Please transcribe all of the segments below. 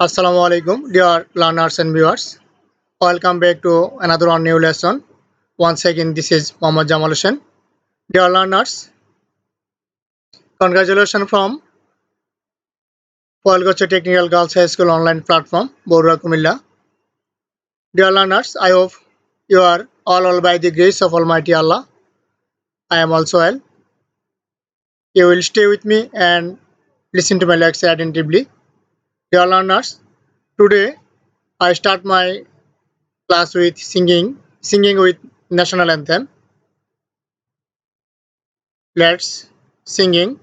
Assalamu alaikum, dear learners and viewers. Welcome back to another one new lesson. Once again, this is Mohammad Jamal Hussain. Dear learners, congratulations from Poalgoche Technical Girls High School online platform, Borua Kumilla. Dear learners, I hope you are all by the grace of Almighty Allah. I am also well. You will stay with me and listen to my lecture attentively. Dear learners, today I start my class with singing with national anthem. Let's singing.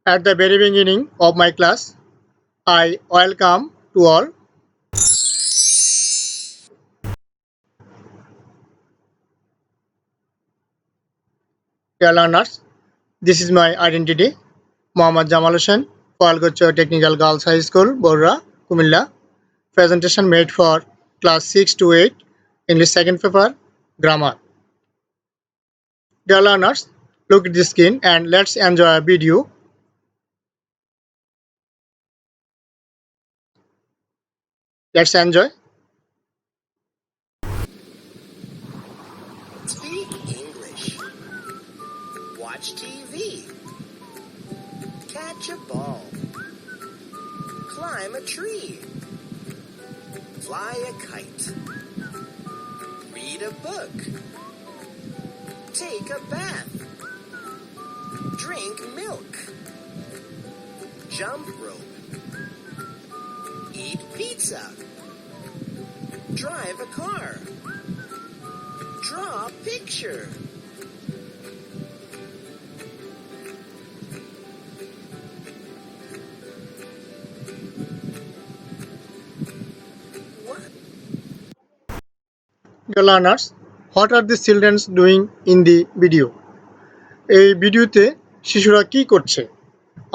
At the very beginning of my class, I welcome to all. Dear learners, this is my identity. Mohammad Jamal Hussain, Poalgoche Technical Girls High School, Borra, Kumilla. Presentation made for class 6 to 8, English second paper, grammar. Dear learners, look at the screen and let's enjoy a video. Let's enjoy. Speak English. Watch TV. Catch a ball. Climb a tree. Fly a kite. Read a book. Take a bath. Drink milk. Jump rope. Eat pizza. Drive a car. Draw a picture. What? Dear learners, what are the children doing in the video? এই ভিডিওতে শিশুরা কি করছে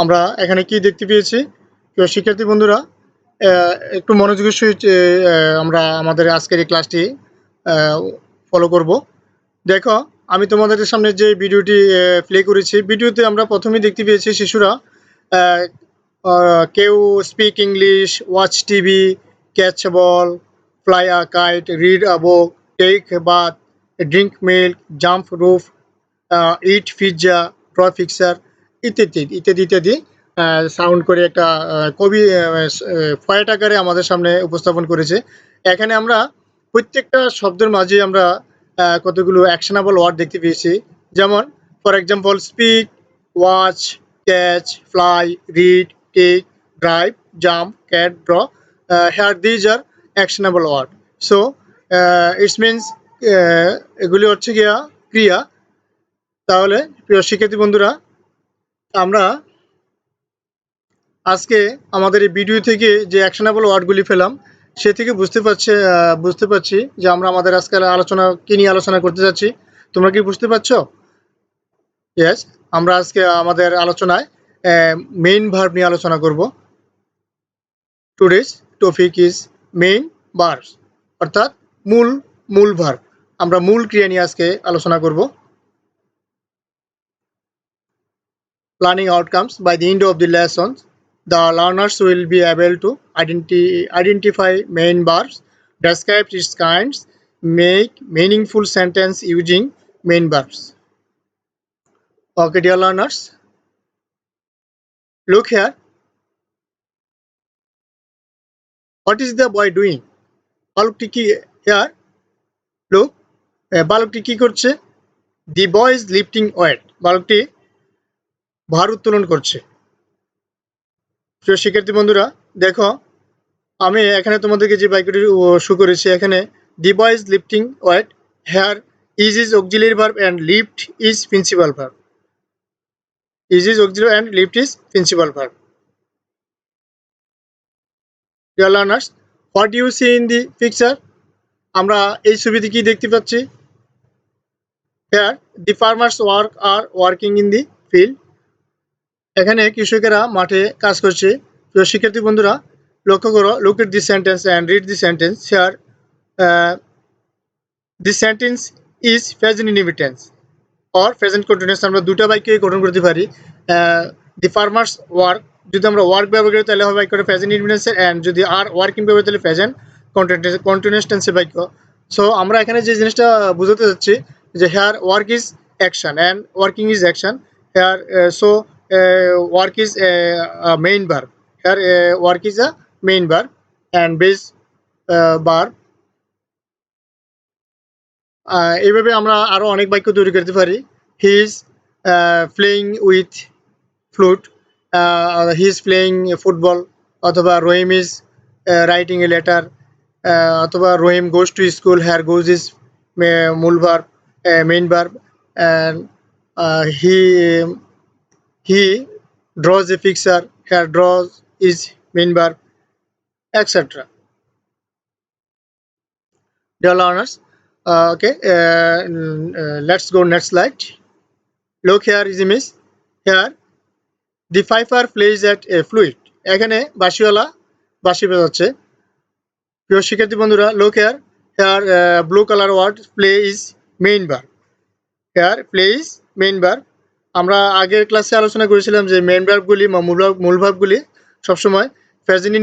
আমরা এখানে কি দেখতে পেয়েছি প্রিয় শিক্ষার্থী বন্ধুরা একটু মনোযোগের সহিত আমরা আমাদের আজকের এই ক্লাসটি ফলো করব দেখো আমি তোমাদের সামনে যে ভিডিওটি প্লে করেছি ভিডিওতে আমরা প্রথমেই দেখতে পেয়েছি শিশুরা কেউ speak English watch TV catch ball fly a kite read a book take bath drink milk jump roof eat pizza draw picture ইত্যাদি ইত্যাদি ইত্যাদি সাউন্ড করে একটা কবি পয়েট আকারে আমাদের সামনে উপস্থাপন করেছে এখানে আমরা প্রত্যেকটা শব্দের মাঝে আমরা কতগুলো অ্যাকশনেবল ওয়ার্ড দেখতে পেয়েছি যেমন for example speak watch catch fly read take drive jump cat draw here these are actionable word so it's means এগুলি হচ্ছে গিয়া ক্রিয়া তাহলে প্রিয় শিক্ষার্থী বন্ধুরা আমরা আজকে আমাদের এই ভিডিও থেকে যে অ্যাকশনেবল ওয়ার্ডগুলি পেলাম সে থেকে বুঝতে পারছি যে আমরা আমাদের আজকাল আলোচনা কি নিয়ে আলোচনা করতে যাচ্ছি তোমরা কি বুঝতে পারছো ইয়েস আমরা আজকে আমাদের আলোচনায় মেইন ভার্ব নিয়ে আলোচনা করব today's topic is main verbs অর্থাৎ মূল ভার্ব আমরা মূল ক্রিয়া নিয়ে আজকে আলোচনা করব Planning outcomes by the end of the lesson, the learners will be able to identify main verbs, describe its kinds, make meaningful sentence using main verbs. Okay, dear learners, look here. What is the boy doing? বালকটি কি here? Look, বালকটি কি করছে? The boy is lifting weight. বালকটি ভার উত্তোলন করছে প্রিয় শিক্ষার্থী বন্ধুরা দেখো আমি এখানে তোমাদেরকে যে বাক্যটি শো করেছি এখানে the boy is lifting weight here is auxiliary verb and lift is principal verb is auxiliary and lift is principal verb dear learners what you see in the picture আমরা এই ছবিতে কি দেখতে পাচ্ছি Here the farmers work are working in the field. এখানে কৃষকেরা মাঠে কাজ করছে। তো শিক্ষার্থী বন্ধুরা লক্ষ্য করো, look at this sentence and read the sentence. Here this sentence is present indefinite or present continuous। আমরা দুটো বাক্যই গঠন করতে পারি। দি ফার্মার্স ওয়ার্ক, যদি আমরা ওয়ার্ক ব্যবহার করি তাহলে হবে বাক্যটা প্রেজেন্ট ইনডিফিনিট, এন্ড যদি আর ওয়ার্কিং ব্যবহার তাহলে প্রেজেন্ট কন্টিনিউয়াস টেন্সের বাক্য। সো আমরা এখানে যে জিনিসটা বুঝাতে যাচ্ছি যে here work is action and working is action. Here so work is main verb. Here work is a main verb and base verb. এইভাবে আমরা আরো অনেক বাক্য তৈরি করতে পারি। He is playing with flute, he is playing football, অথবা Rahim is writing a letter, অথবা Rahim goes to school, here goes is মূল verb, main verb, and he draws a picture, here draws is main verb, etc. Dear learners, okay, let's go next slide. Look here is image. Here the fifer plays at a flute. এখানে বাঁশিওয়ালা বাঁশি বাজাচ্ছে। প্রিয় শিক্ষার্থী বন্ধুরা, look here. Here blue color word play is main verb. Here play is main verb. আমরা আগের ক্লাসে আলোচনা করেছিলাম যে মেইন ভার্বগুলি বা মূল ভার্বগুলি সবসময় প্রেজেন্ট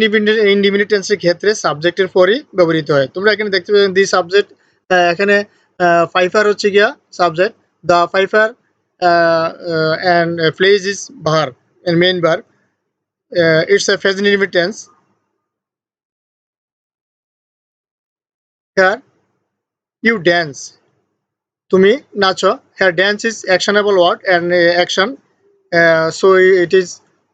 ইনডিফিনিট টেন্সের ক্ষেত্রে সাবজেক্টের পরই ব্যবহৃত হয়। তোমরা এখানে দেখতে পাচ্ছ দি সাবজেক্ট, এখানে ফাইফার হচ্ছে গিয়া subject, the fifer and plays is verb and main verb. It's a present indefinite tense. Here you dance, তুমি নাচো। Here dance is actionable word and action, so it is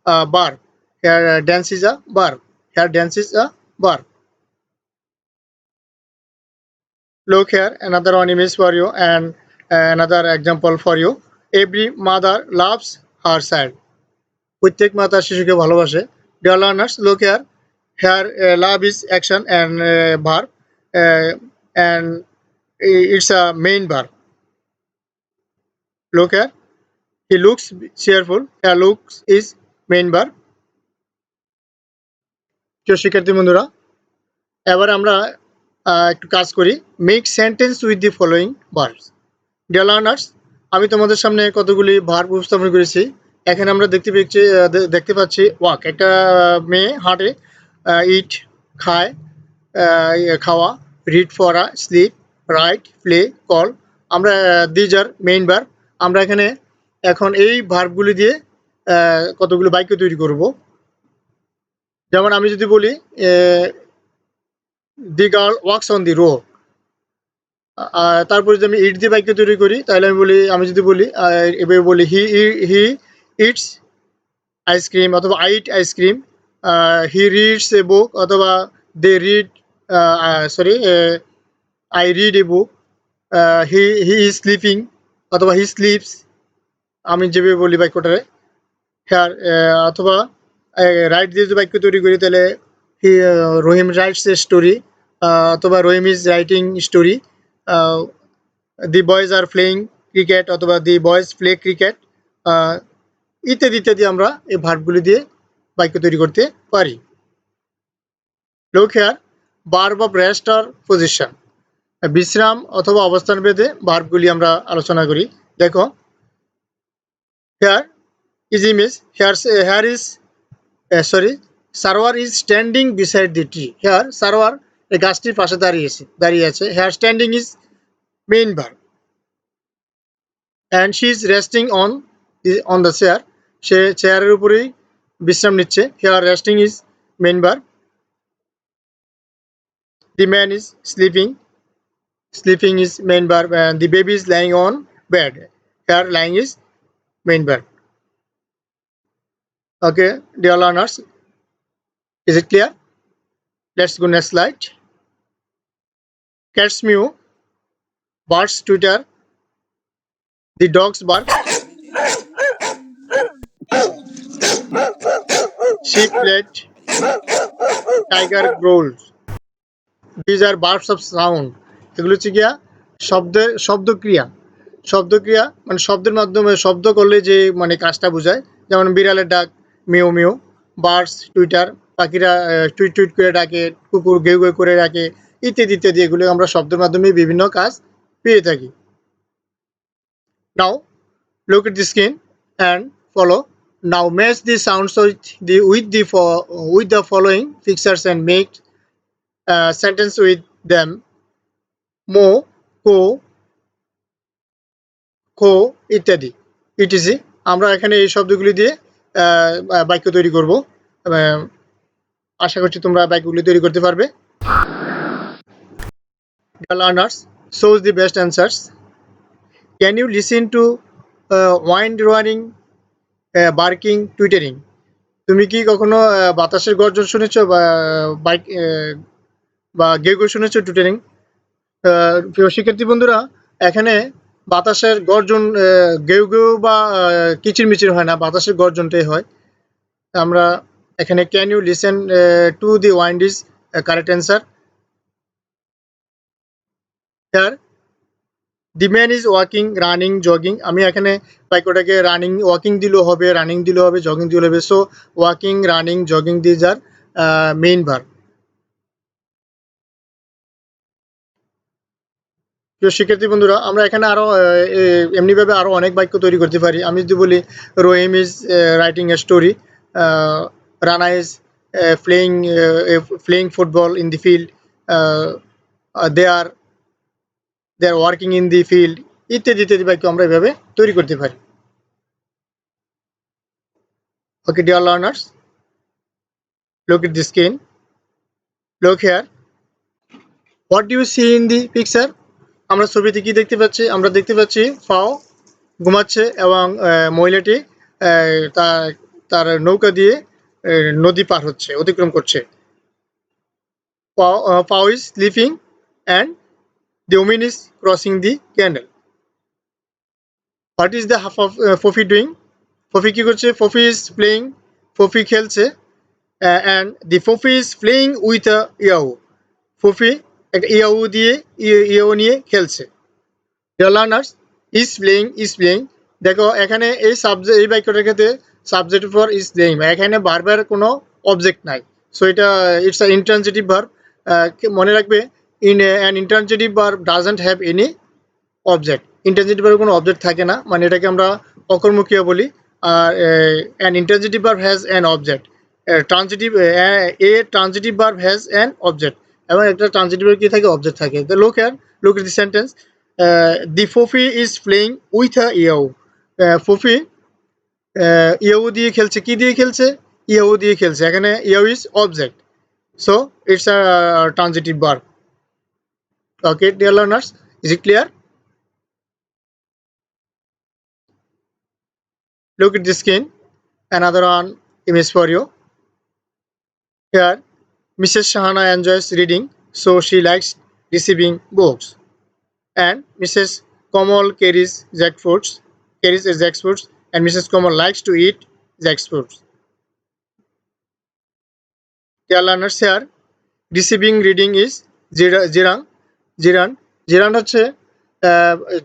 a verb. Here dance is a verb. Here dance is a verb. Look here, another one image for you and another example for you. Every mother loves her child. প্রত্যেক মাতা শিশুকে ভালোবাসে। Dear learners, look here. Here love is action and verb, and it's a main verb. Look here. He looks cheerful. Here looks is main verb. প্রিয় শিক্ষার্থী বন্ধুরা, এবার আমরা একটু কাজ করি। Make sentence with the following verbs. Dear learners, আমি তোমাদের সামনে কতগুলি ভার্ব উপস্থাপন করেছি। এখানে আমরা দেখতে পাচ্ছি ওয়াক, একটা মেয়ে হাঁটে, ইট খায়, খাওয়া, রিড পড়া, স্লিপ, রাইট, প্লে, কল। আমরা দিজ আর মেইন ভার্ব। আমরা এখানে এখন এই ভার্বগুলি দিয়ে কতগুলো বাক্য তৈরি করব। যেমন আমি যদি বলি the girl wax on the road, তারপরে যদি আমি ইট দিয়ে বাক্য তৈরি করি তাহলে আমি যদি বলি এভাবে বলি হি ইটস আইসক্রিম, অথবা I eat ice cream. He reads a book, অথবা they read, sorry, I read a book. He is sleeping, অথবা হি স্লিপস। আমি যেভাবে বলি বাক্যটারে হেয়ার, অথবা রাইট দিয়ে যদি বাক্য তৈরি করি তাহলে রহিম রাইটস এ স্টোরি, অথবা Rahim is writing story. The boys are playing cricket, অথবা দি বয়েজ প্লে ক্রিকেট, ইত্যাদি ইত্যাদি আমরা এই ভার্বগুলি দিয়ে বাক্য তৈরি করতে পারি। Look here, verb of rest or position. বিশ্রাম অথবা অবস্থান ভেদে ভার্বগুলি আমরা আলোচনা করি। দেখো, here is image. Here is sorry, Sarwar is standing beside the tree. Here Sarwar এই গাছটির পাশে দাঁড়িয়ে আছে। Here standing is main verb, and she is resting on the chair. সে চেয়ারের উপরেই বিশ্রাম নিচ্ছে। Here resting is main verb. The man is sleeping. Sleeping is main verb, and the baby is lying on bed. Here lying is main verb. Okay, dear learners, is it clear? Let's go next slide. Cats mew, birds twitter, the dogs bark, sheep plait, tiger growls. These are verbs of sound. এগুলো হচ্ছে গিয়া শব্দক্রিয়া। শব্দক্রিয়া মানে শব্দের মাধ্যমে শব্দ করলে যে মানে কাজটা বোঝায়, যেমন বিড়ালের ডাক মিউ মিউ, বার্ডস টুইটার, পাখিরা টুইট টুইট করে ডাকে, কুকুর ঘেউ ঘেউ করে ডাকে, ইত্যাদি ইত্যাদি। এগুলো আমরা শব্দের মাধ্যমে বিভিন্ন কাজ পেয়ে থাকি। নাও look at the screen and follow. Now match the sounds with the following pictures and make a sentence with them. Mo, ko, খো ইত্যাদি ইটিসি। আমরা এখানে এই শব্দগুলি দিয়ে বাক্য তৈরি করব। আশা করছি তোমরা বাক্যগুলি তৈরি করতে পারবে। The learners shows the best answers. Can you listen to wind roaring, barking, twittering? তুমি কি কখনো বাতাসের গর্জন শুনেছো বা বাইক বা গেউ গেউ শুনেছো, টুইটারিং? প্রিয় শিক্ষার্থী বন্ধুরা, এখানে বাতাসের গর্জন গেউ গেউ বা কিচিরমিচির হয় না, বাতাসের গর্জনটাই হয়। আমরা এখানে can you listen to the wind is correct answer. Here the man is walking, running, jogging. আমি এখানে বাক্যটাকে রানিং ওয়াকিং দিলেও হবে, রানিং দিলেও হবে, জগিং দিলেও হবে। So walking, running, jogging these are main verb. প্রিয় শিক্ষার্থী বন্ধুরা, আমরা এখানে আরও এমনিভাবে আরও অনেক বাক্য তৈরি করতে পারি। আমি যদি বলি Rahim is writing a story, Rana is playing football in the field, they are working in the field, ইত্যাদি ইত্যাদি বাক্য আমরা এভাবে তৈরি করতে পারি। Okay dear learners, look at the screen, look here. What do you see in the picture? আমরা ছবিতে কি দেখতে পাচ্ছি? আমরা দেখতে পাচ্ছি ফাও ঘুমাচ্ছে এবং মহিলাটি তার নৌকা দিয়ে নদী পার হচ্ছে, অতিক্রম করছে। ফাও is sleeping and the woman is crossing the canal. What is the half of Fofi doing? Fofi কি করছে? Fofi is playing. Fofi খেলছে and the Fofi is playing with a ইয়াও। Fofi একটা ইয়াও দিয়ে ইয়াও নিয়ে খেলছে। Dear learners, is playing. দেখো এখানে এই বাক্যটার ক্ষেত্রে সাবজেক্ট ফর ইজ প্লেইং, এখানে ভার্বের কোনো অবজেক্ট নাই। সো এটা ইটস আ ইন্ট্রানজিটিভ ভার্ব। মনে রাখবে, an intransitive verb doesn't have any object. Intransitive ভার্বের কোনো অবজেক্ট থাকে না, মানে এটাকে আমরা অকর্মকীয় বলি। আর an intransitive verb has an object. Transitive verb has an object, এবং একটা ট্রানজিটিভ ভার্ব কি থাকে? অবজেক্ট থাকে। তো look at the sentence. The Fofi is playing with a ইয়াও। ফফি ইয়াও দিয়ে খেলছে। কি দিয়ে খেলছে? ইয়াও দিয়ে খেলছে। এখানে ইয়াও is object, so it's a transitive verb. Okay dear learners, is it clear? Look at the screen. Another one image for you. Here, Mrs. Shahana enjoys reading, so she likes receiving books. And Mrs. Komal carries jackfruits, and Mrs. Komal likes to eat jackfruits. Dear learners, here receiving reading is জিরান। জিরান হচ্ছে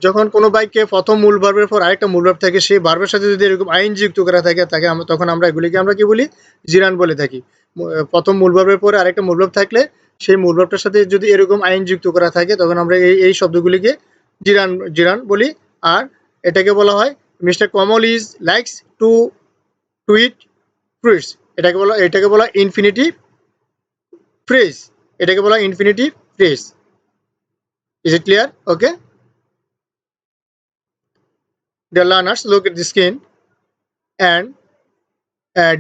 যখন কোনো বাক্যে প্রথম মূল ভার্বের পর আরেকটা মূল ভার্ব থাকে, সেই ভার্বের সাথে যদি এরকম আইএনজি যুক্ত করা থাকে তখন আমরা এগুলিকে আমরা কি বলি? জিরান বলে থাকি। প্রথম মূল ভার্বের পরে আরেকটা মূল ভার্ব থাকলে সেই মূল ভার্বটার সাথে যদি এরকম আইএনজি যুক্ত করা থাকে, তখন আমরা এই শব্দগুলিকে জিরান বলি। আর এটাকে বলা হয় mister Kamal is likes to it fruits. এটাকে বলা ইনফিনিটিভ ফ্রেজ। এটাকে বলা infinitive phrase. Is it clear? Okay. Dear learners, look at the screen and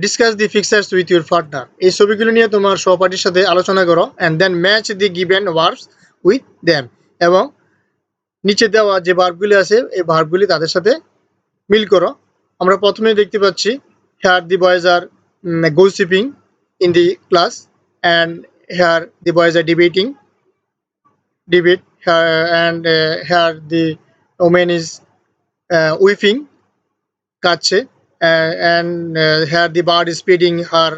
discuss the pictures with your partner. এই ছবিগুলো নিয়ে তোমার সহপাঠীর সাথে আলোচনা করো and then match the given verbs with them. এবং নিচে দেওয়া যে ভার্বগুলি আছে এই ভার্বগুলি তাদের সাথে মিল করো। আমরা প্রথমেই দেখতে পাচ্ছি here the boys are gossiping in the class, and here the boys are debate and here the woman is weeping, কাচ্ছে, and here the bird is feeding her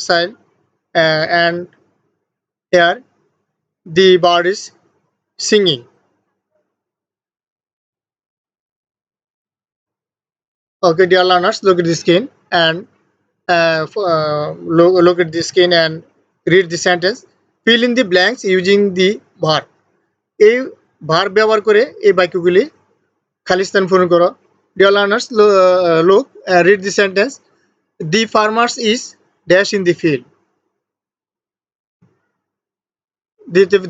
child, and here the bird is singing. Okay, dear learners, look at the screen and look at the screen and read the sentence. Fill in the blanks using the verb. এই verb ব্যবহার করে এই বাক্যগুলি খালি স্থান পূরণ করো। Dear learners, look, read the sentence. The farmers is dash in the field.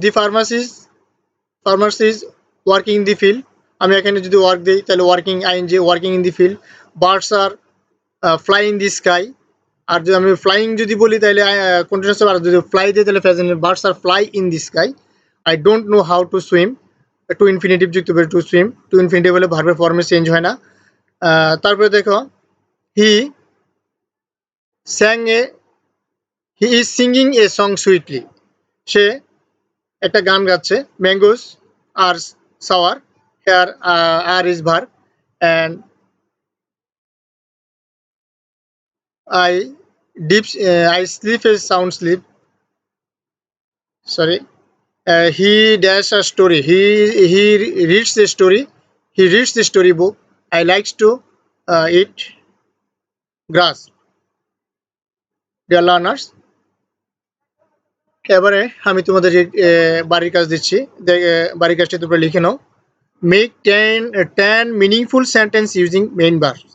The farmers is working in the field. আমি এখানে যদি ওয়ার্ক দিই তাহলে working ING working in the field. Birds are fly in the sky. আর যদি আমি flying যদি বলি তাহলে কন্টিনিউয়াস আর যদি ফ্লাই দিই তাহলে present birds are fly in the sky. I don't know how to swim. To infinitive যুক্ত হবে টু সুইম। টু ইনফিনিটিভ বলে ভার্বের ফর্মে চেঞ্জ হয় না। তারপরে দেখো he sang a he is singing a song sweetly. সে একটা গান গাচ্ছে। Mangoes are sour here are is verb and I I sleep a sound sleep. Sorry. He dash a story. He reads the story. He reads the storybook. I likes to eat grass. Dear learners, এবারে আমি তোমাদের বাড়ির কাজ দিচ্ছি। বাড়ির কাজটি তোমরা লিখে নাও। Make 10 meaningful sentence using main verbs.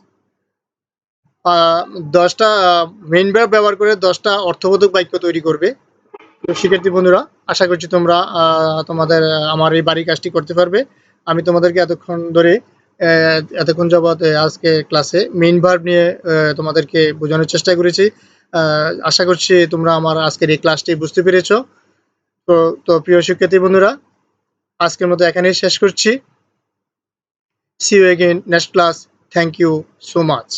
10টা মেইন ভার্ব ব্যবহার করে 10টা অর্থবোধক বাক্য তৈরি করবে। তো শিক্ষার্থী বন্ধুরা, আশা করছি তোমরা তোমাদের আমার এই বাড়ির কাজটি করতে পারবে। আমি তোমাদেরকে এতক্ষণ যাবৎ আজকে ক্লাসে মেইন ভার্ব নিয়ে তোমাদেরকে বোঝানোর চেষ্টা করেছি। আশা করছি তোমরা আমার আজকের এই ক্লাসটি বুঝতে পেরেছো। তো প্রিয় শিক্ষার্থী বন্ধুরা, আজকের মতো এখানেই শেষ করছি। See you again next class. Thank you so much.